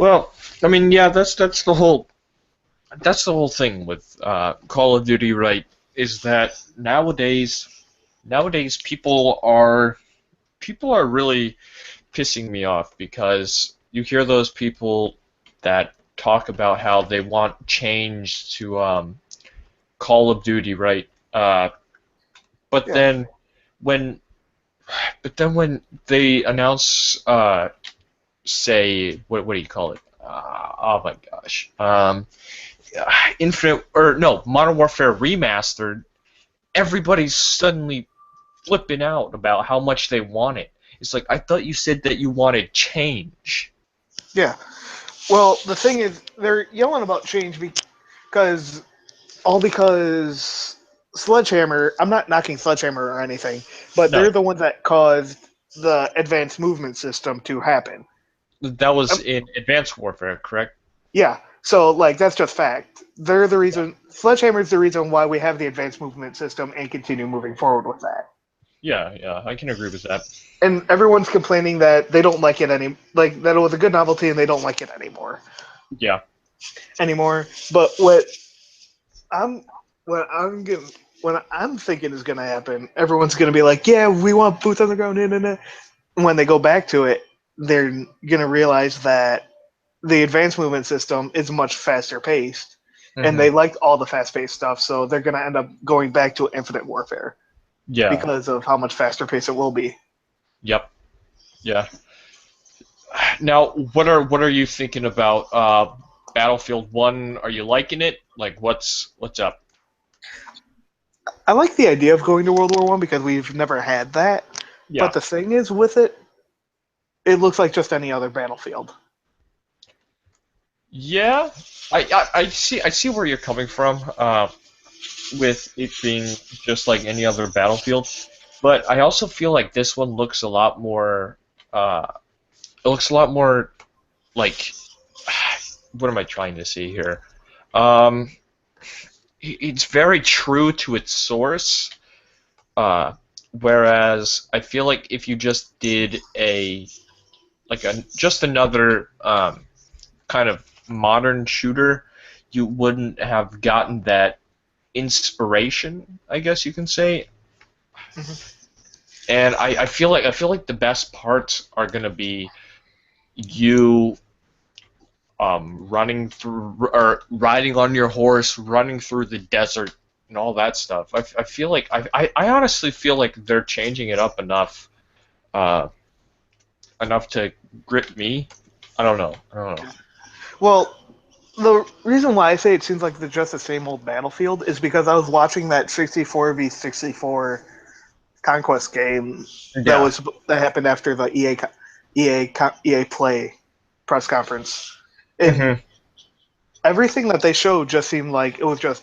Well, I mean, yeah, that's the whole thing with Call of Duty, right? Is that nowadays people are really pissing me off because you hear those people that talk about how they want change to Call of Duty, right? But Yeah. then when when they announce say what do you call it? Oh my gosh. Infinite or no, Modern Warfare Remastered, everybody's suddenly flipping out about how much they want it. It's like I thought you said that you wanted change. Yeah. Well, the thing is, they're yelling about change because because Sledgehammer. I'm not knocking Sledgehammer or anything, but No, they're the ones that caused the advanced movement system to happen. that was Um, in Advanced Warfare, correct? yeah. So like that's just fact. They're the Yeah. reason. Sledgehammer is the reason why we have the advanced movement system and continue moving forward with that. Yeah, yeah, I can agree with that. And everyone's complaining that they don't like it like that it was a good novelty and they don't like it Yeah. anymore. But I'm what I'm getting what I'm thinking is going to happen, everyone's going to be like, "Yeah, we want boots on the ground." And when they go back to it, they're going to realize that the advanced movement system is much faster paced, and Hmm. they liked all the fast paced stuff, so they're going to end up going back to Infinite Warfare Yeah. because of how much faster paced it will be. Yep. Yeah. Now, what are you thinking about Battlefield 1? Are you liking it? Like what's up? I like the idea of going to World War I because we've never had that. But Yeah. the thing is, with it, it looks like just any other battlefield. Yeah. I see where you're coming from with it being just like any other Battlefield, but I also feel like this one looks a lot more uh it looks a lot more like what am I trying to see here? Um it's very true to its source. Uh, Whereas I feel like if you just did a just another kind of modern shooter, you wouldn't have gotten that inspiration, I guess you can say. Mm-hmm. And I feel like the best parts are gonna be you running through or riding on your horse, running through the desert, and all that stuff. I feel like I honestly feel like they're changing it up uh, enough to grip me. I don't know. I don't know. Well, the reason why I say it seems like the just the same old battlefield is because I was watching that 64 v 64 conquest game Yeah. that happened after the EA Play press conference, and Hmm. everything that they showed just seemed like it was just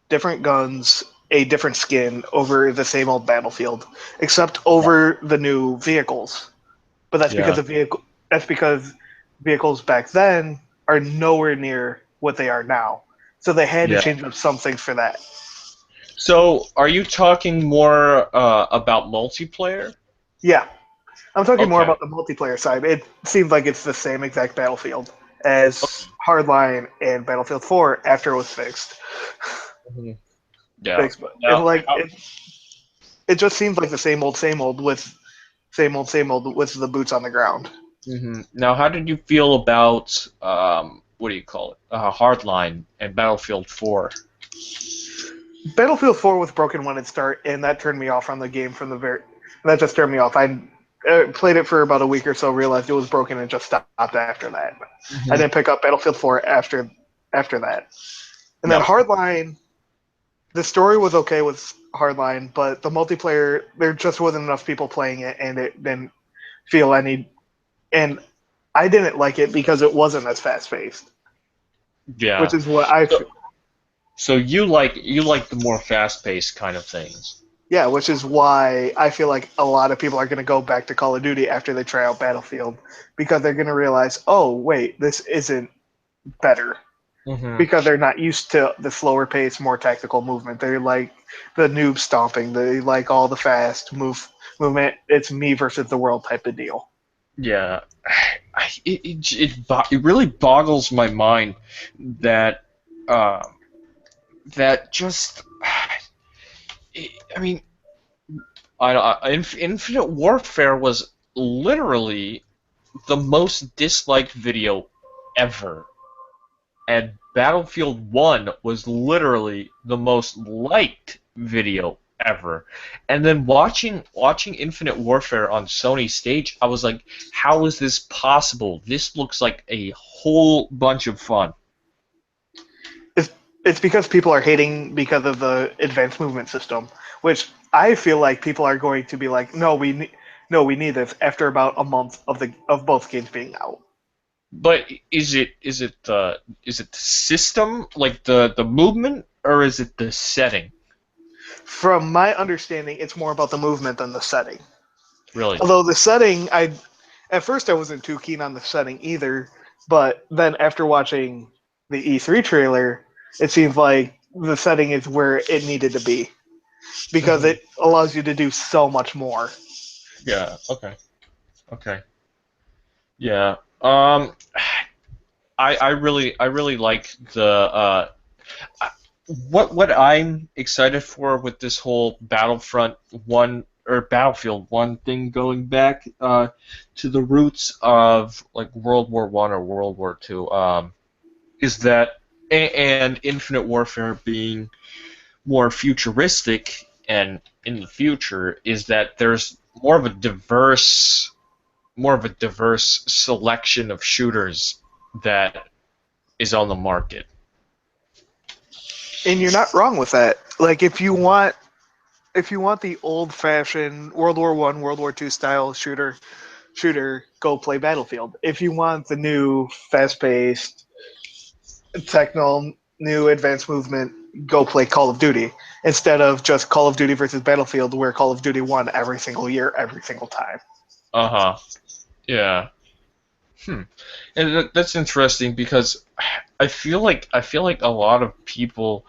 different guns, a different skin over the same old battlefield, except Yeah. over the new vehicles. But Yeah. that's because vehicles back then are nowhere near what they are now. So they had to Yeah. change up something for that. So, are you talking more about multiplayer? Yeah, I'm talking more Okay. about the multiplayer side. It seems like it's the same exact battlefield as Okay. Hardline and Battlefield 4 after it was Mhm. Yeah. fixed, but Now, it just seems like the same old with same old with the boots on the ground. now, how did you feel about what do you call it? Hardline and Battlefield 4. Battlefield 4 was broken when it started, and that turned me off on the game from the very. That just turned me off. I played it for about a week or so, realized it was broken, and just stopped after that. I Hmm. didn't pick up Battlefield 4 after that. And then Yep. Hardline, the story was okay with Hardline, but the multiplayer, there just wasn't enough people playing it, and it didn't feel any. And I didn't like it because it wasn't as fast paced, which Yeah. is what I. So, so you like the more fast-paced kind of things. Yeah, which is why I feel like a lot of people are going to go back to Call of Duty after they try out Battlefield because they're going to realize, oh, wait, this isn't better Hmm. because they're not used to the slower pace, more tactical movement. They like the noob stomping. They like all the fast movement. It's me versus the world type of deal. Yeah, it really boggles my mind that uh, that just I mean Infinite Warfare was literally the most disliked video ever, and Battlefield 1 was literally the most liked video ever. And then watching Infinite Warfare on Sony stage, I was like, how is this possible? This looks like a whole bunch of fun. It's it's because people are hating because of the advanced movement system, which I feel like people are going to be like, no, we need this after about a month of both games being out. But is it the system, like the movement, or is it the setting? From my understanding, it's more about the movement than the setting. Really? Although the setting, I at first I wasn't too keen on the setting either, but then after watching the E3 trailer, it seems like the setting is where it needed to be because Hmm. it allows you to do so much more. Yeah. Okay. Okay. Yeah. I really like the what I'm excited for with this whole Battlefront one or Battlefield one thing, going back to the roots of like World War One or World War Two, is that and Infinite Warfare being more futuristic and in the future, is that there's more of a diverse selection of shooters that is on the market. And you're not wrong with that. Like if you want the old fashioned World War One, World War Two style shooter, go play Battlefield. If you want the new fast paced techno, new advanced movement, go play Call of Duty instead of just Call of Duty versus Battlefield, where Call of Duty won every single year, every single time. Uh-huh. Yeah. Hmm. And that's interesting because I feel like a lot of people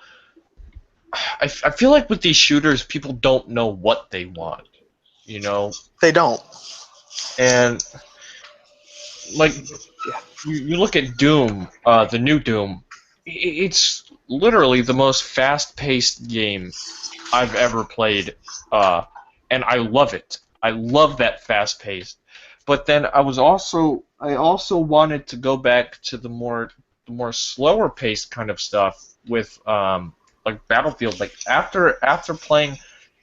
I feel like with these shooters people don't know what they want, you know? They don't. And like Yeah. you look at Doom, the new Doom, it's literally the most fast-paced game I've ever played, uh, and I love it. I love that fast-paced. But then I also wanted to go back to the more slower-paced kind of stuff with like Battlefield. Like after playing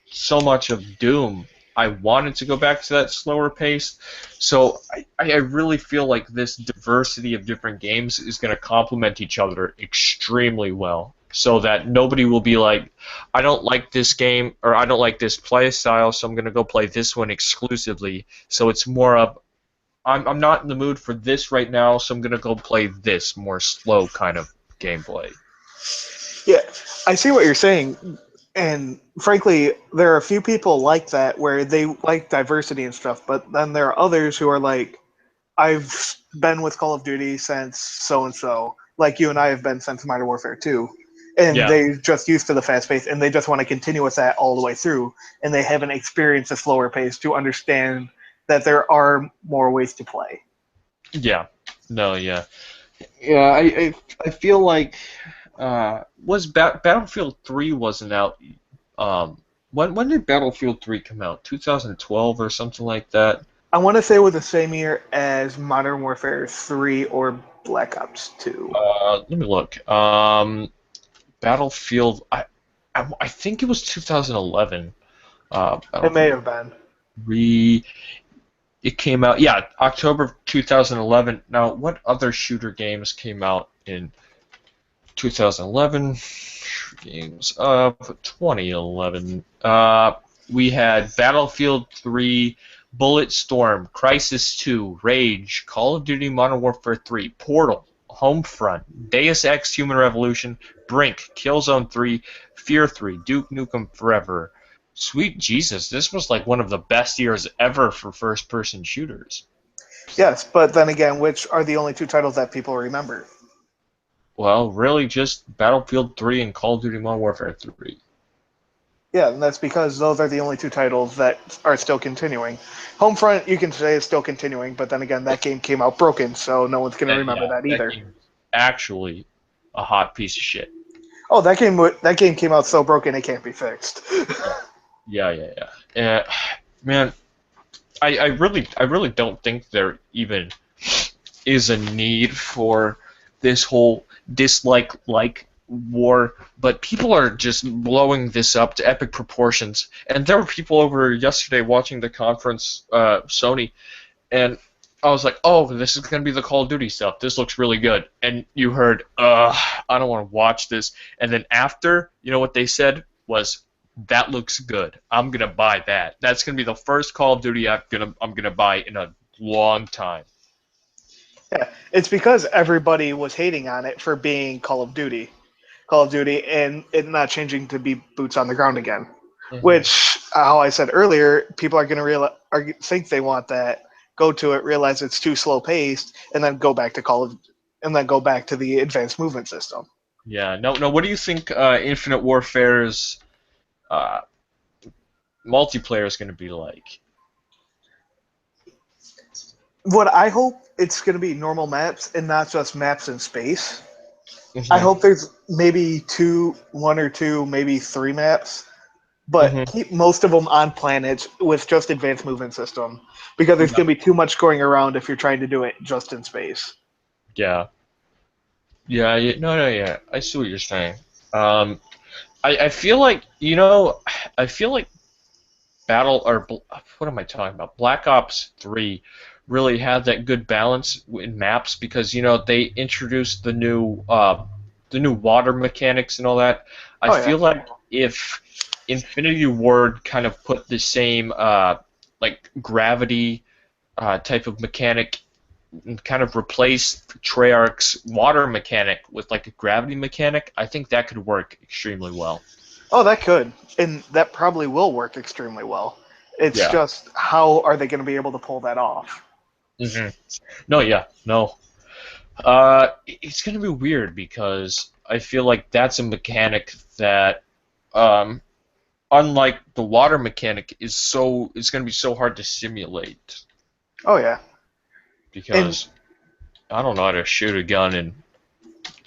so much of Doom, I wanted to go back to that slower pace. So I really feel like this diversity of different games is going to complement each other extremely well. So that nobody will be like, I don't like this game or I don't like this play style, so I'm going to go play this one exclusively. So it's more of, I'm not in the mood for this right now, so I'm going to go play this more slow kind of gameplay. Yeah, I see what you're saying, and frankly, there are a few people like that where they like diversity and stuff, but then there are others who are like, I've been with Call of Duty since so and so, like you and I have been since Modern Warfare 2, and Yeah. they just used to the fast pace, and they just want to continue with that all the way through, and they haven't experienced a slower pace to understand that there are more ways to play. Yeah. No, yeah. Yeah, I feel like Battlefield 3 wasn't out. When did Battlefield 3 come out? 2012 or something like that. I want to say it was the same year as Modern Warfare 3 or Black Ops 2. Let me look. Battlefield. I think it was 2011. It may Battlefield have been. 3. It came out. Yeah, October of 2011. Now, what other shooter games came out in 2011? Games of 2011. We had Battlefield 3, Bulletstorm, Crisis 2, Rage, Call of Duty Modern Warfare 3, Portal, Homefront, Deus Ex Human Revolution, Brink, Killzone 3, Fear 3, Duke Nukem Forever. Sweet Jesus, this was like one of the best years ever for first person shooters. Yes, but then again, which are the only two titles that people remember? Well, really just Battlefield 3 and Call of Duty Modern Warfare 3. Yeah, and that's because those are the only two titles that are still continuing. Homefront, you can say, is still continuing, but then again, that game came out broken, so no one's going to remember Yeah, that that either. game is actually a hot piece of shit. Oh, that game came out so broken it can't be fixed. Yeah, yeah. Man, I really don't think there even is a need for this whole dislike war, but people are just blowing this up to epic proportions. And there were people over yesterday watching the conference, Sony, and I was like, "Oh, this is gonna be the Call of Duty stuff. This looks really good." And you heard, I don't want to watch this." And then after, you know what they said was, "That looks good. I'm gonna buy that. That's gonna be the first Call of Duty I'm gonna buy in a long time." Yeah, it's because everybody was hating on it for being Call of Duty, and it not changing to be boots on the ground again. Hmm. Which, how I said earlier, people are going to think they want that, go to it, realize it's too slow paced, and then go back to the advanced movement system. Yeah. No. No. What do you think? Infinite Warfare's uh, multiplayer is gonna be like? What I hope it's going to be normal maps and not just maps in space. I Hmm. hope there's maybe one or two, maybe three maps, but Hmm. keep most of them on planets with just advanced movement system because there's Yeah. going to be too much going around if you're trying to do it just in space. Yeah. Yeah. No. Yeah. I see what you're saying. Um, I feel like I feel like what am I talking about? Black Ops 3 really had that good balance in maps because they introduced the new water mechanics and all that. I Oh yeah. feel like if Infinity Ward kind of put the same like gravity type of mechanic and kind of replaced Treyarch's water mechanic with like a gravity mechanic, I think that could work extremely well. Oh, that could, and that probably will work extremely well. It's Yeah. just how are they going to be able to pull that off? Hmm. No, yeah, no. It's gonna be weird because I feel like that's a mechanic that, um, unlike the water mechanic, it's gonna be so hard to simulate Oh yeah, and because I don't know how to shoot a gun in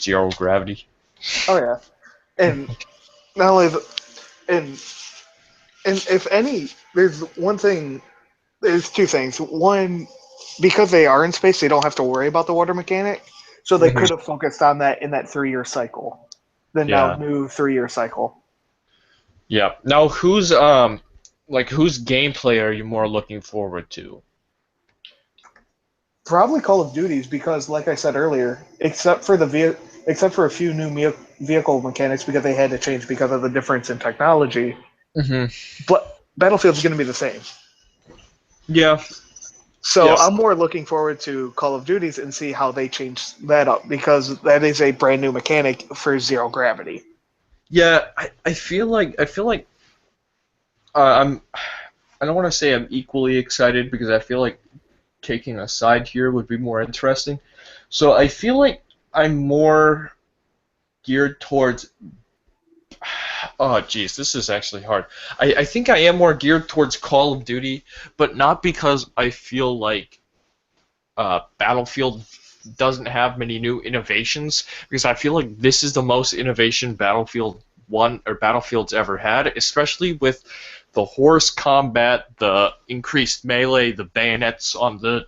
zero gravity. oh yeah, and not only and if any, there's one thing. There's two things. One, because they are in space, they don't have to worry about the water mechanic, so they Hmm. could have focused on that in that 3 year cycle. The now Yeah, new 3 year cycle. yeah. Now, whose gameplay are you more looking forward to? Probably Call of Duties because, like I said earlier, except for a few new vehicle mechanics because they had to change because of the difference in technology, Hmm. but Battlefield's going to be the same. Yeah, So yeah. I'm more looking forward to Call of Duties and see how they change that up because that is a brand new mechanic for zero gravity. Yeah, I feel like I'm I don't want to say I'm equally excited because I feel like taking a side here would be more interesting. So I feel like I'm more geared towards. Oh, geez, this is actually hard. I think I am more geared towards Call of Duty, but not because I feel like Battlefield doesn't have many new innovations, because I feel like this is the most innovation Battlefield 1 or Battlefield's ever had, especially with the horse combat, the increased melee, the bayonets on the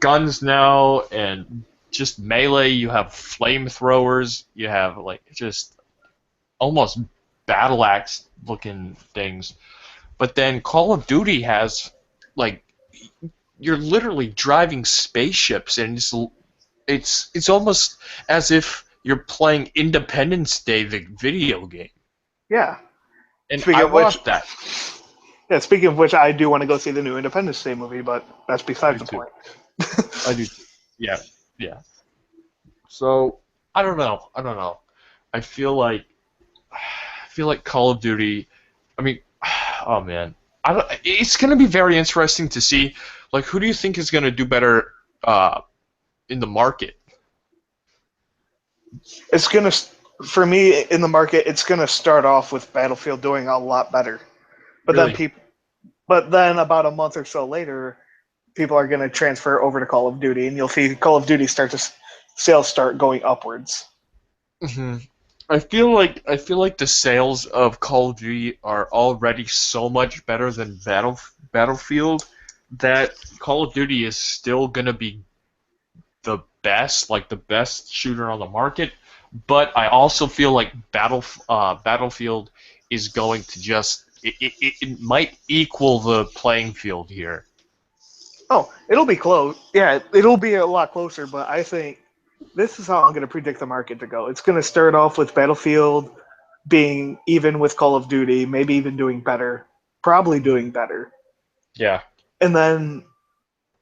guns now, and just melee. You have flamethrowers. You have like just almost battle axe looking things. But then Call of Duty has like you're literally driving spaceships, and it's almost as if you're playing Independence Day, the video game. Yeah. And Speaking I of which, want that. yeah. Speaking of which, I do want to go see the new Independence Day movie, but that's I besides do the too. point. I do too. Yeah, yeah. So I don't know. I don't know. I feel like Call of Duty. I mean, oh man, I don't. It's gonna be very interesting to see. Like, who do you think is gonna do better in the market? It's gonna. for me in the market, it's going to start off with Battlefield doing a lot better. But then Really? people, but then about a month or so later, people are going to transfer over to Call of Duty, and you'll see Call of Duty sales start going upwards. Hmm. I feel like the sales of Call of Duty are already so much better than Battlefield that Call of Duty is still gonna be the best, like the best shooter on the market. But I also feel like Battlefield is going to just it might equal the playing field here. Oh, it'll be close. Yeah, it'll be a lot closer, but I think this is how I'm going to predict the market to go. It's going to start off with Battlefield being even with Call of Duty, maybe even doing better, probably doing better. Yeah. And then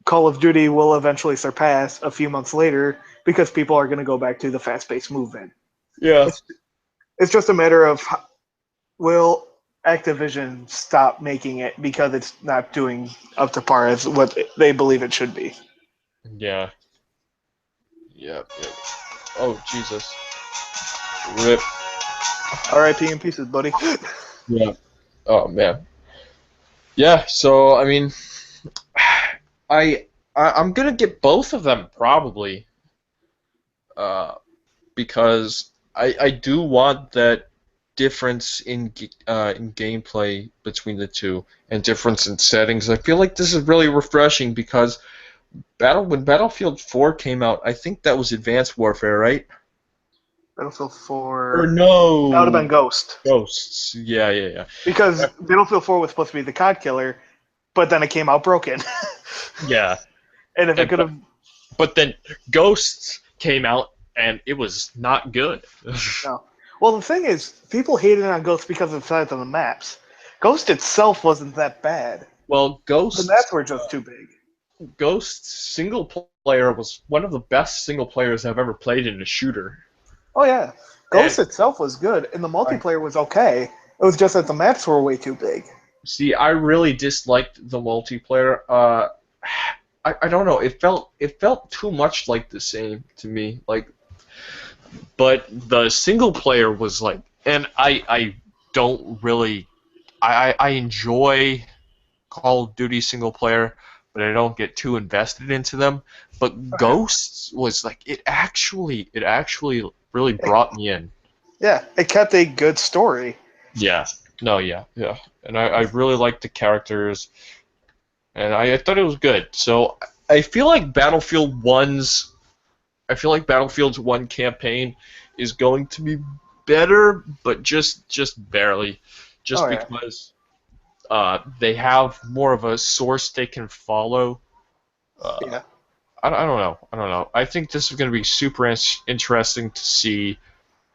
Call of Duty will eventually surpass a few months later because people are going to go back to the fast paced movement. Yeah. It's, it's just a matter of will Activision stop making it because it's not doing up to par as what they believe it should be. Yeah. Yep. Yep. Oh Jesus. Rip. R.I.P. in pieces, buddy. Yeah. Oh man. Yeah. So I mean, I'm gonna get both of them probably, uh, because I do want that difference in gameplay between the two and difference in settings. I feel like this is really refreshing because when Battlefield 4 came out, I think that was Advanced Warfare, right? Battlefield Or 4. That would have no, been Ghost. Ghosts. Yeah, yeah, yeah. Because Battlefield 4 was supposed to be the COD killer, but then it came out broken. Yeah. And if it And, could but have. but then Ghosts came out and it was not good. No. Well, the thing is, people hated on Ghost because of the size of the maps. Ghost itself wasn't that bad. Well, The maps were just too big. Ghost's single player was one of the best single players I've ever played in a shooter. Oh, yeah. And Ghost itself was good, and the I multiplayer was okay. It was just that the maps were way too big. see, I really disliked the multiplayer. I don't know. It felt too much like the same to me. Like, but the single player was like, and I don't really I enjoy Call of Duty single player, but I don't get too invested into them. But Okay. Ghosts was like it actually really brought me in. Yeah, it kept a good story. Yeah. No, yeah, yeah. And I really liked the characters, and I thought it was good. So I feel like Battlefield's one campaign is going to be better, but just barely, Oh, just yeah. because they have more of a source they can follow. Uh, Yeah. I don't know. I don't know. I think this is going to be super interesting to see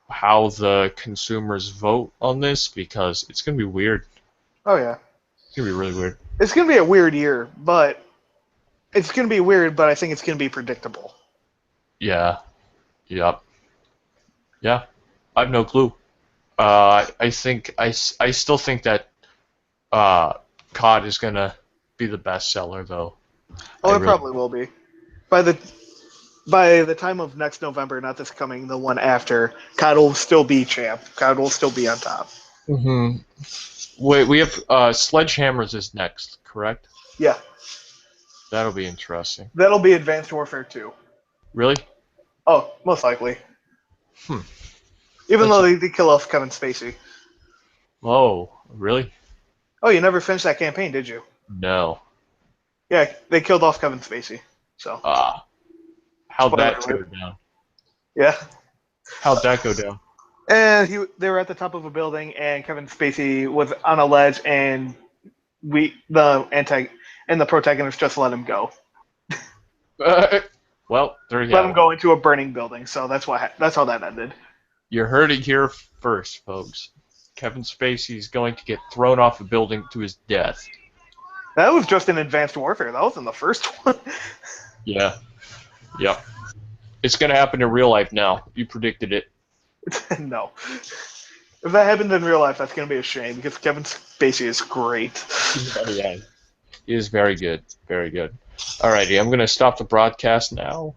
how the consumers vote on this because it's going to be weird. Oh, yeah. It's going to be really weird. It's going to be a weird year, but it's going to be weird, but I think it's going to be predictable. Yeah. Yep. Yeah. I have no clue. I still think that uh, COD is going to be the best seller, though. I Oh, it really. probably will be. By the by the time of next November, not this coming, the one after, COD will still be champ. COD will still be on top. Hmm. Wait, we have Sledgehammers is next, correct? Yeah, That'll be interesting. that'll be Advanced Warfare 2. Really? Oh, most likely. Hmm. Even That's though they kill off Kevin Spacey. oh, really? Oh, you never finished that campaign, did you? No. Yeah, they killed off Kevin Spacey. So, Ah, how'd spoiler that go alert. down? Yeah. How'd that go down? And they were at the top of a building, and Kevin Spacey was on a ledge, and the protagonist just let him go. Well, there you Let have him it. go into a burning building. So that's how that ended. You heard it here first, folks. Kevin Spacey is going to get thrown off a building to his death. That was just in Advanced Warfare. That wasn't the first one. Yeah. Yep. It's going to happen in real life now. You predicted it. No. If that happened in real life, that's gonna be a shame because Kevin Spacey is great. Yeah, yeah. He is very good. Very good. Alrighty, I'm going to stop the broadcast now.